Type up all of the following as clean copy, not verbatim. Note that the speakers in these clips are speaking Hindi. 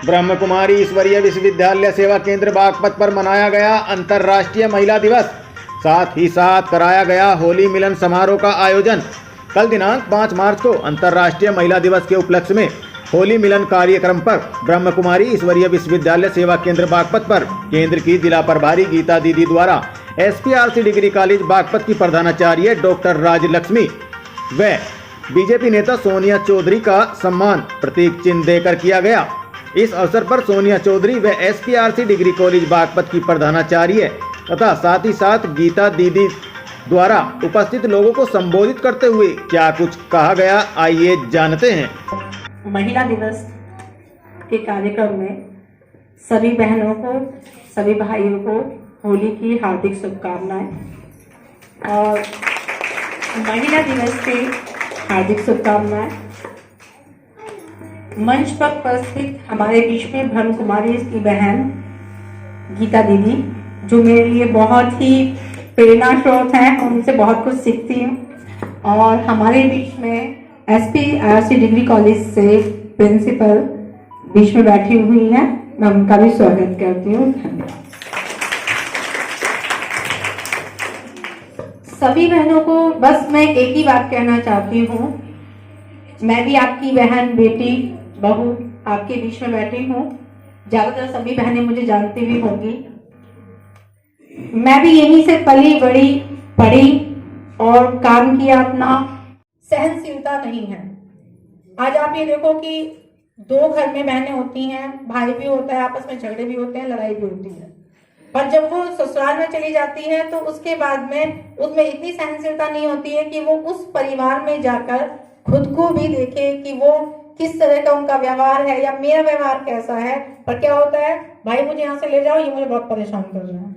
ब्रह्म कुमारी ईश्वरीय विश्वविद्यालय सेवा केंद्र बागपत पर मनाया गया अंतर्राष्ट्रीय महिला दिवस। साथ ही साथ कराया गया होली मिलन समारोह का आयोजन। कल दिनांक 5 मार्च को अंतर्राष्ट्रीय महिला दिवस के उपलक्ष्य में होली मिलन कार्यक्रम पर ब्रह्म कुमारी ईश्वरीय विश्वविद्यालय सेवा केंद्र बागपत पर केंद्र की जिला प्रभारी गीता दीदी द्वारा SPRC डिग्री कॉलेज बागपत की प्रधानाचार्य डॉक्टर राजलक्ष्मी व बीजेपी नेता सोनिया चौधरी का सम्मान प्रतीक चिन्ह देकर किया गया। इस अवसर पर सोनिया चौधरी व SPRC डिग्री कॉलेज बागपत की प्रधानाचार्य तथा साथ ही साथ गीता दीदी द्वारा उपस्थित लोगों को संबोधित करते हुए क्या कुछ कहा गया, आइए जानते हैं। महिला दिवस के कार्यक्रम में सभी बहनों को, सभी भाइयों को होली की हार्दिक शुभकामनाएं और महिला दिवस की हार्दिक शुभकामनाएं। मंच पर उपस्थित हमारे बीच में ब्रह्म कुमारी की बहन गीता दीदी, जो मेरे लिए बहुत ही प्रेरणा स्रोत हैं, उनसे बहुत कुछ सीखती हूँ। और हमारे बीच में SPRC डिग्री कॉलेज से प्रिंसिपल बीच में बैठी हुई हैं, मैं उनका भी स्वागत करती हूँ। धन्यवाद। सभी बहनों को बस मैं एक ही बात कहना चाहती हूँ, मैं भी आपकी बहन, बेटी, बहू आपके बीच में बैठी हूँ। ज्यादातर सभी बहनें मुझे जानती भी होंगी। मैं भी यहीं से पली बड़ी, पढ़ी और काम किया अपना। सहनशीलता नहीं है। आज आप ये देखो कि 2 घर में बहनें होती हैं, भाई भी होता है, आपस में झगड़े भी होते हैं, लड़ाई भी होती है, पर जब वो ससुराल में चली जाती है तो उसके बाद में उसमें इतनी सहनशीलता नहीं होती है कि वो उस परिवार में जाकर खुद को भी देखे कि वो किस तरह का उनका व्यवहार है या मेरा व्यवहार कैसा है। पर क्या होता है, भाई मुझे यहाँ से ले जाओ, ये मुझे बहुत परेशान कर रहे हैं,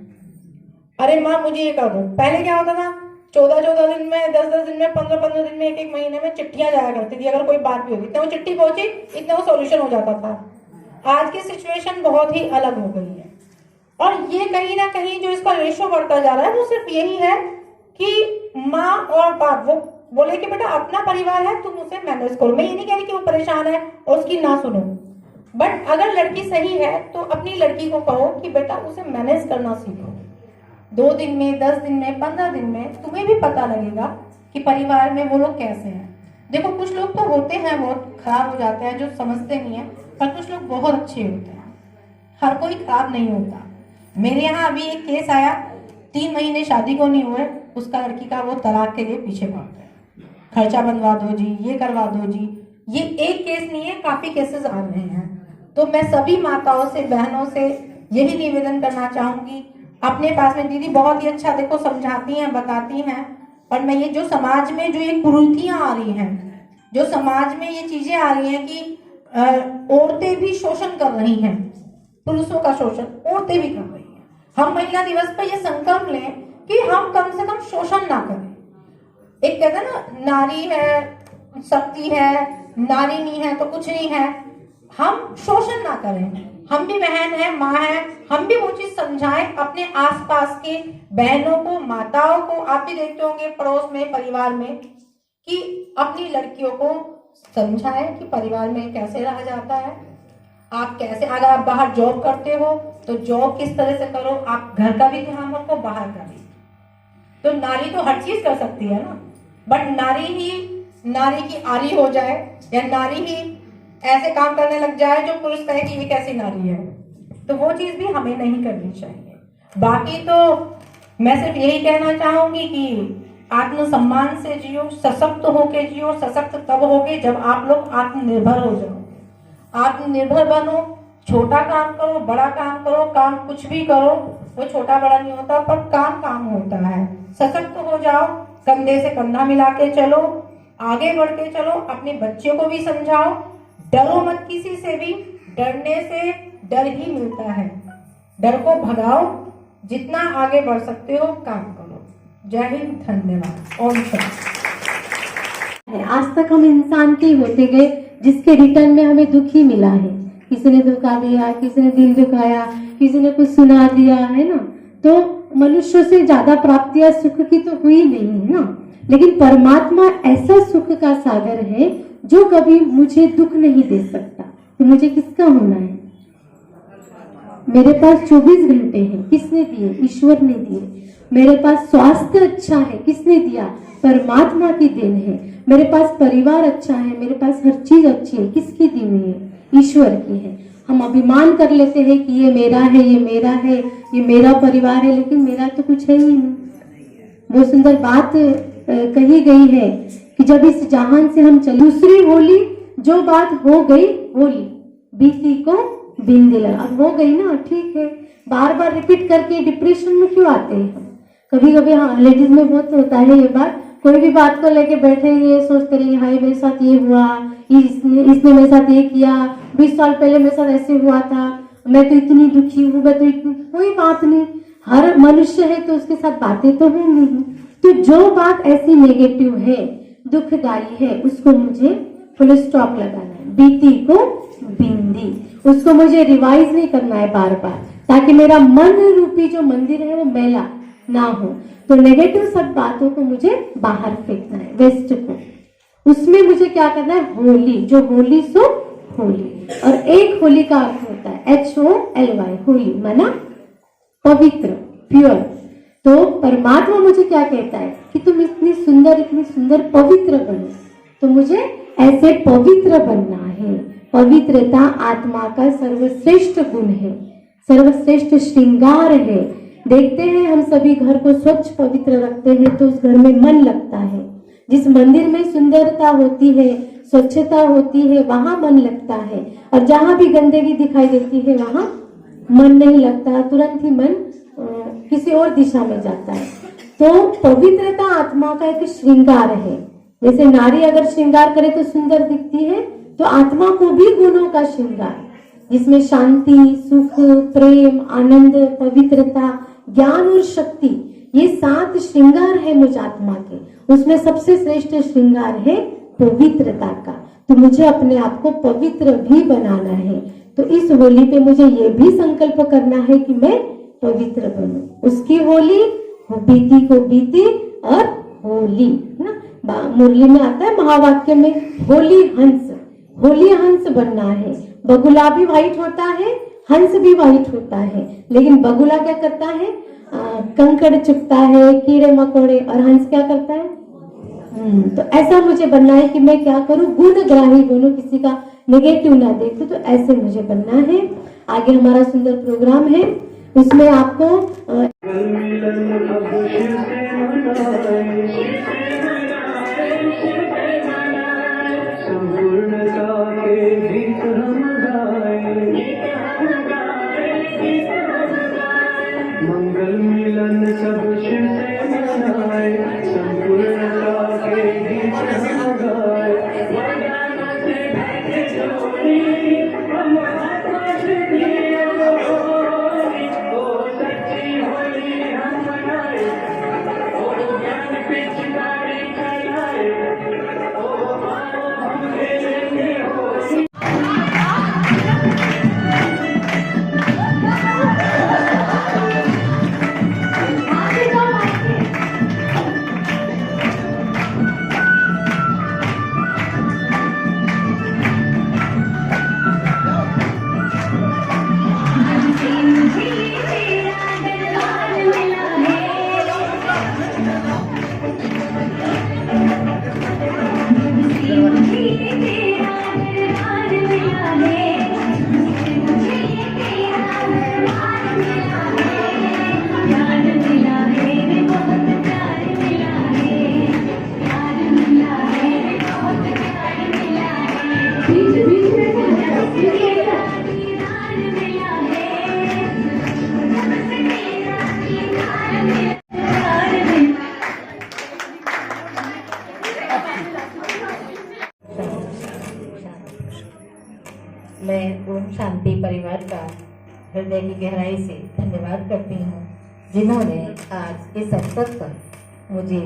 अरे माँ मुझे ये कर दो। पहले क्या होता था, 14-14 दिन में, 10-10 दिन में, 15-15 दिन में, 1-1 महीने में चिट्ठियां जाया करती थी। अगर कोई बात भी होती तो वो चिट्ठी पहुंची, इतना वो सॉल्यूशन हो जाता था। आज की सिचुएशन बहुत ही अलग हो गई है और ये कहीं ना कहीं जो इसका रेशो बढ़ता जा रहा है वो सिर्फ यही है कि माँ और बाप वो बोले कि बेटा अपना परिवार है, तुम उसे मैनेज करो। मैं ये नहीं कह रही कि वो परेशान है और उसकी ना सुनो, बट अगर लड़की सही है तो अपनी लड़की को कहो कि बेटा उसे मैनेज करना सीखो। 2 दिन में, 10 दिन में, 15 दिन में तुम्हें भी पता लगेगा कि परिवार में वो लोग कैसे हैं। देखो कुछ लोग तो होते हैं बहुत खराब हो जाते हैं जो समझते नहीं है, पर कुछ लोग बहुत अच्छे होते हैं। हर कोई खराब नहीं होता। मेरे यहाँ अभी एक केस आया, 3 महीने शादी को नहीं हुए, उसका लड़की का वो तलाक के लिए पीछे पड़ गया। खर्चा बनवा दो जी, ये करवा दो जी। ये एक केस नहीं है, काफी केसेस आ रहे हैं। तो मैं सभी माताओं से, बहनों से यही निवेदन करना चाहूंगी, अपने पास में दीदी बहुत ही अच्छा देखो समझाती हैं, बताती हैं, और मैं ये जो समाज में जो ये कुरीतियां आ रही हैं, जो समाज में ये चीजें आ रही हैं कि औरतें भी शोषण कर रही हैं, पुरुषों का शोषण औरतें भी कर रही हैं। हम महिला दिवस पर ये संकल्प लें कि हम कम से कम शोषण ना करें। एक कहते हैं ना, नारी है शक्ति है, नारी नहीं है तो कुछ नहीं है। हम शोषण ना करें। हम भी बहन है, माँ है, हम भी वो चीज समझाएं अपने आसपास के बहनों को, माताओं को। आप भी देखते होंगे पड़ोस में, परिवार में, कि अपनी लड़कियों को समझाएं कि परिवार में कैसे रहा जाता है। आप कैसे, अगर आप बाहर जॉब करते हो तो जॉब किस तरह से करो, आप घर का भी ध्यान रखो, बाहर का भी। तो नारी तो हर चीज कर सकती है ना, बट नारी की आरी हो जाए या नारी ही ऐसे काम करने लग जाए जो पुरुष कहे कि ये कैसी नारी है, तो वो चीज भी हमें नहीं करनी चाहिए। बाकी तो मैं सिर्फ यही कहना चाहूंगी कि आत्मसम्मान से जियो, सशक्त होके जियो। सशक्त तब होगे जब आप लोग आत्मनिर्भर हो जाओ। आत्मनिर्भर बनो, छोटा काम करो, बड़ा काम करो, काम कुछ भी करो, वो छोटा बड़ा नहीं होता, पर काम होता है। सशक्त हो जाओ, कंधे से कंधा मिला के चलो, आगे बढ़ के चलो, अपने बच्चों को भी समझाओ, डरो मत किसी से भी। डरने से डर ही मिलता है, डर को भगाओ, जितना आगे बढ़ सकते हो काम करो। जय हिंद, धन्यवाद। ओम शांति। आज तक हम इंसान के होते गए, जिसके रिटर्न में हमें दुख ही मिला है। किसी ने धोखा दिया, किसी ने दिल दुखाया, किसी ने कुछ सुना दिया, है ना। तो मनुष्य से ज्यादा प्राप्तियां सुख की तो हुई नहीं है ना, लेकिन परमात्मा ऐसा सुख का सागर है जो कभी मुझे दुख नहीं दे सकता। तो मुझे किसका होना है? मेरे पास 24 घंटे हैं, किसने दिए? ईश्वर ने दिए। मेरे पास स्वास्थ्य अच्छा है, किसने दिया? परमात्मा की देन है। मेरे पास परिवार अच्छा है, मेरे पास हर चीज अच्छी है, किसकी दी हुई है? ईश्वर की है। हम अभिमान कर लेते हैं कि ये मेरा है, ये मेरा है, ये मेरा परिवार है, लेकिन मेरा तो कुछ है ही नहीं। वो सुंदर बात कही गई है कि जब इस जहान से हम चले, दूसरी होली जो बात हो गई होली, बीती को बिन दिला। अब हो गई ना, ठीक है, बार बार रिपीट करके डिप्रेशन में क्यों आते हैं हम? कभी कभी हाँ, लेडीज में बहुत होता है ये बात, कोई भी बात को लेके बैठेंगे, सोचते रहेंगे हाय मेरे साथ ये हुआ, इसने मेरे साथ ये किया, 20 साल पहले मेरे साथ ऐसे हुआ था, मैं तो इतनी दुखी हूँ, मैं तो इतनी। कोई बात नहीं, हर मनुष्य है तो उसके साथ बातें तो होंगी ही। तो जो बात ऐसी नेगेटिव है, दुखदायी है, उसको मुझे फुल स्टॉप लगाना है, बीती को बिंदी, उसको मुझे रिवाइज नहीं करना है बार बार, ताकि मेरा मन रूपी जो मंदिर है वो मैला ना हो। तो नेगेटिव सब बातों को मुझे बाहर फेंकना है, वेस्ट को। उसमें मुझे क्या करना है? होली, जो होली सो होली। और एक होली का अर्थ होता है HOLY, होली माना पवित्र, प्योर। तो परमात्मा मुझे क्या कहता है कि तुम इतनी सुंदर पवित्र बनो। तो मुझे ऐसे पवित्र बनना है। पवित्रता आत्मा का सर्वश्रेष्ठ गुण है, सर्वश्रेष्ठ श्रृंगार है। देखते हैं हम सभी घर को स्वच्छ पवित्र रखते हैं तो उस घर में मन लगता है। जिस मंदिर में सुंदरता होती है, स्वच्छता होती है, वहां मन लगता है। और जहां भी गंदगी दिखाई देती है वहां मन नहीं लगता, तुरंत ही मन किसी और दिशा में जाता है। तो पवित्रता आत्मा का एक श्रृंगार है। जैसे नारी अगर श्रृंगार करे तो सुंदर दिखती है, तो आत्मा को भी गुणों का श्रृंगार, जिसमें शांति, सुख, प्रेम, आनंद, पवित्रता, ज्ञान और शक्ति, ये 7 श्रृंगार है मुझ आत्मा के। उसमें सबसे श्रेष्ठ श्रृंगार है पवित्रता का। तो मुझे अपने आप को पवित्र भी बनाना है। तो इस होली पे मुझे ये भी संकल्प करना है कि मैं पवित्र बनूं। उसकी होली, बीती को बीती और होली ना, मुरली में आता है, महावाक्य में, होली हंस बनना है। बगुला भी व्हाइट होता है, हंस भी व्हाइट होता है, लेकिन बगुला क्या करता है? कंकड़ चुगता है, कीड़े मकोड़े, और हंस क्या करता है? तो ऐसा मुझे बनना है कि मैं क्या करूं? गुणग्राही बनूं, किसी का नेगेटिव ना देखूं। तो ऐसे मुझे बनना है। आगे हमारा सुंदर प्रोग्राम है, उसमें आपको मंगल मिलन सब शिव से मनाए, संपूर्णता के गीत हम गाए। वरदानों से भरी झोली, हम आकाश की ओर, ओ सच्ची होली हम मनाए, ओ ज्ञान पिचकारी चलाए, ओ आओ हम खेलेंगे होली। मैं ओम शांति परिवार का हृदय की गहराई से धन्यवाद करती हूँ, जिन्होंने आज इस अवसर पर मुझे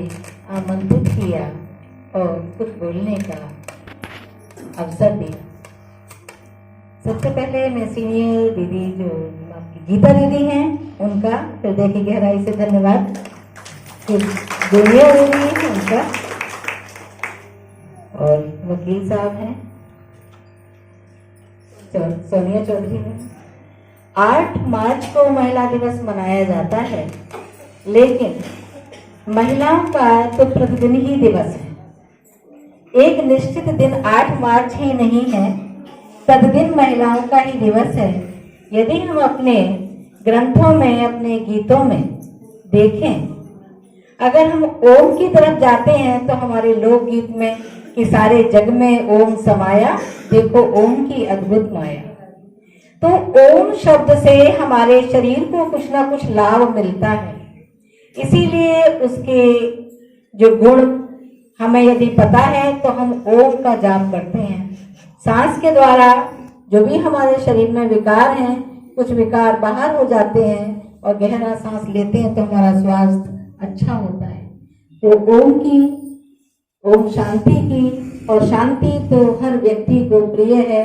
आमंत्रित किया और कुछ बोलने का अवसर दिया। सबसे पहले मैं सीनियर दीदी जो आपकी गीता दीदी हैं, उनका हृदय की गहराई से धन्यवाद। जूनियर दीदी हैं उनका, और वकील साहब हैं, सोनिया चौधरी है, 8 मार्च को महिला दिवस मनाया जाता है, लेकिन महिलाओं का तो प्रतिदिन ही दिवस है। एक निश्चित दिन 8 मार्च ही नहीं है, प्रतिदिन महिलाओं का ही दिवस है। यदि हम अपने ग्रंथों में, अपने गीतों में देखें, अगर हम ओम की तरफ जाते हैं तो हमारे लोकगीत में कि सारे जग में ओम समाया, देखो ओम की अद्भुत माया। तो ओम शब्द से हमारे शरीर को कुछ ना कुछ लाभ मिलता है, इसीलिए उसके जो गुण हमें यदि पता है तो हम ओम का जाप करते हैं। सांस के द्वारा जो भी हमारे शरीर में विकार हैं, कुछ विकार बाहर हो जाते हैं और गहरा सांस लेते हैं तो हमारा स्वास्थ्य अच्छा होता है। तो ओम की, ओम शांति की, और शांति तो हर व्यक्ति को प्रिय है।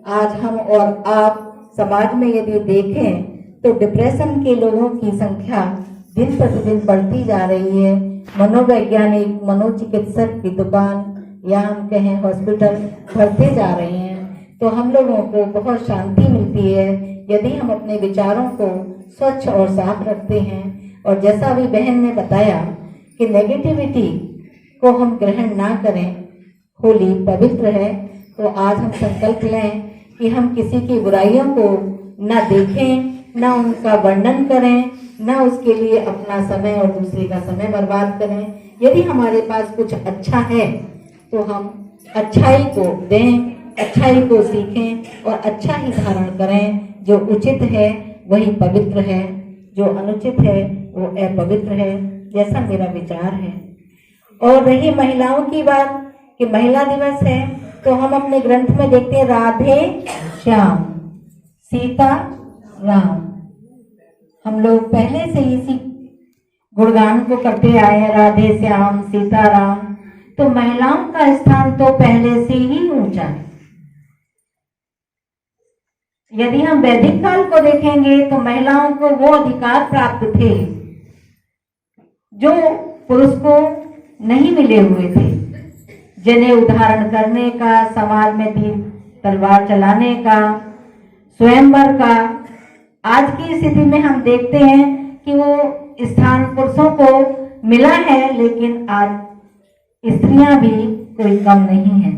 आज हम और आप समाज में यदि देखें तो डिप्रेशन के लोगों की संख्या दिन प्रतिदिन बढ़ती जा रही है। मनोवैज्ञानिक, मनोचिकित्सक की दुकान या हम कहें हॉस्पिटल भरते जा रहे हैं। तो हम लोगों को बहुत शांति मिलती है यदि हम अपने विचारों को स्वच्छ और साफ रखते हैं। और जैसा अभी बहन ने बताया कि नेगेटिविटी को हम ग्रहण ना करें, होली पवित्र है, तो आज हम संकल्प लें कि हम किसी की बुराइयों को ना देखें, ना उनका वर्णन करें, ना उसके लिए अपना समय और दूसरे का समय बर्बाद करें। यदि हमारे पास कुछ अच्छा है तो हम अच्छाई को दें, अच्छाई को सीखें और अच्छा ही धारण करें। जो उचित है वही पवित्र है, जो अनुचित है वो अपवित्र है, जैसा मेरा विचार है। और रही महिलाओं की बात कि महिला दिवस है, तो हम अपने ग्रंथ में देखते हैं राधे श्याम, सीता राम। हम लोग पहले से इसी गुणगान को करते आए हैं, राधे श्याम सीता राम। तो महिलाओं का स्थान तो पहले से ही ऊंचा है। यदि हम वैदिक काल को देखेंगे तो महिलाओं को वो अधिकार प्राप्त थे जो पुरुष को नहीं मिले हुए थे। जने उद्धारण करने का, समाज में तीर तलवार चलाने का, स्वयंवर का। आज की स्थिति में हम देखते हैं कि वो स्थान पुरुषों को मिला है, लेकिन आज स्त्रियां भी कोई कम नहीं है।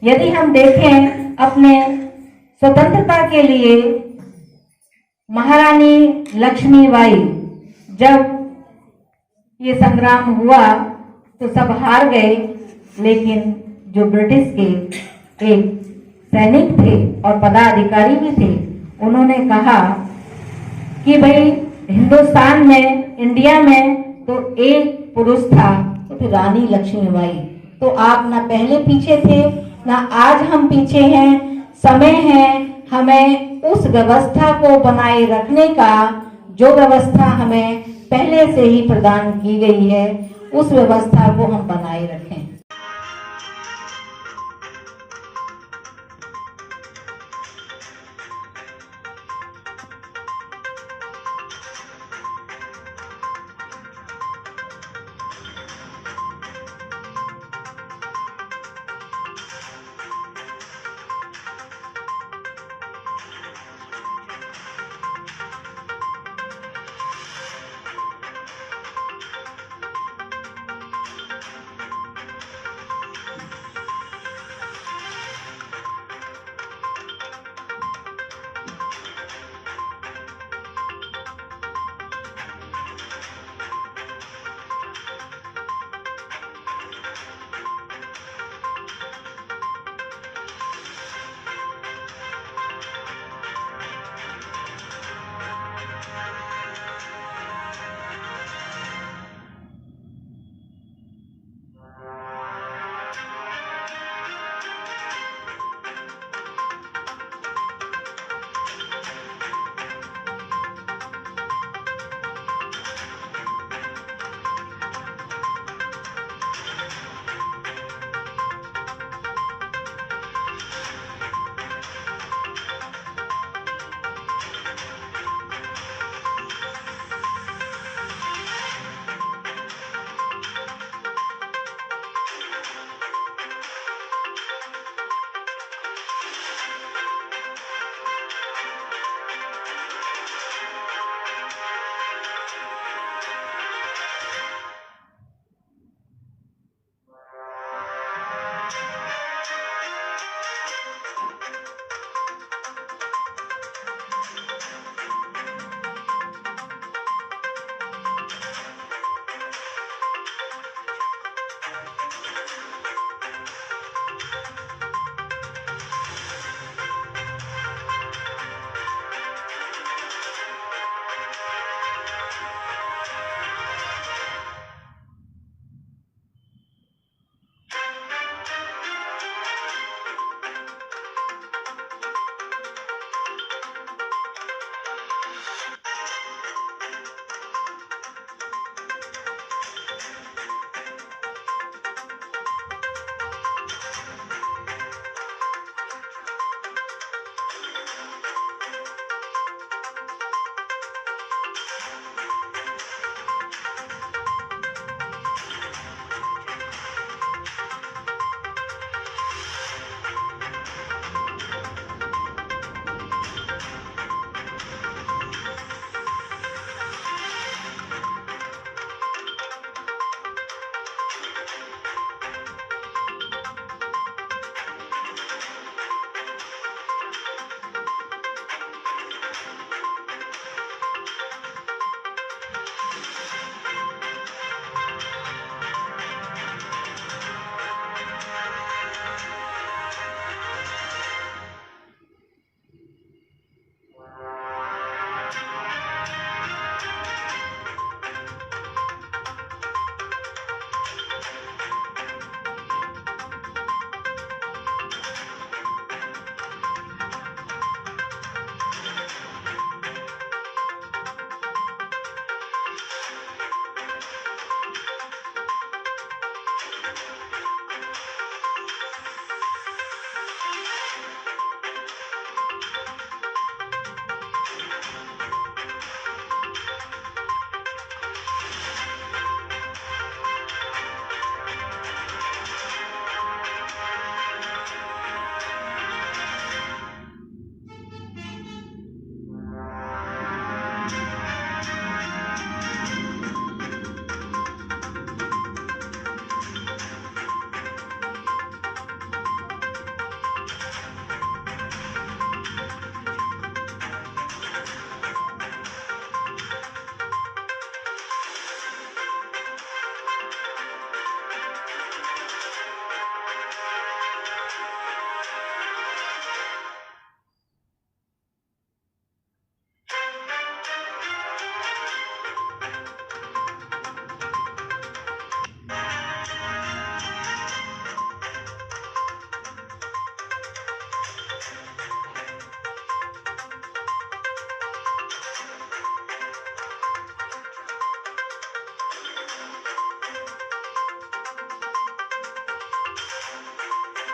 यदि हम देखें अपने स्वतंत्रता के लिए महारानी लक्ष्मीबाई, जब ये संग्राम हुआ तो सब हार गए, लेकिन जो ब्रिटिश के एक सैनिक थे और पदाधिकारी भी थे, उन्होंने कहा कि भाई हिंदुस्तान में, इंडिया में तो एक पुरुष था, तो थी रानी लक्ष्मीबाई। तो आप ना पहले पीछे थे ना आज हम पीछे हैं। समय है हमें उस व्यवस्था को बनाए रखने का जो व्यवस्था हमें पहले से ही प्रदान की गई है, उस व्यवस्था को हम बनाए रखें।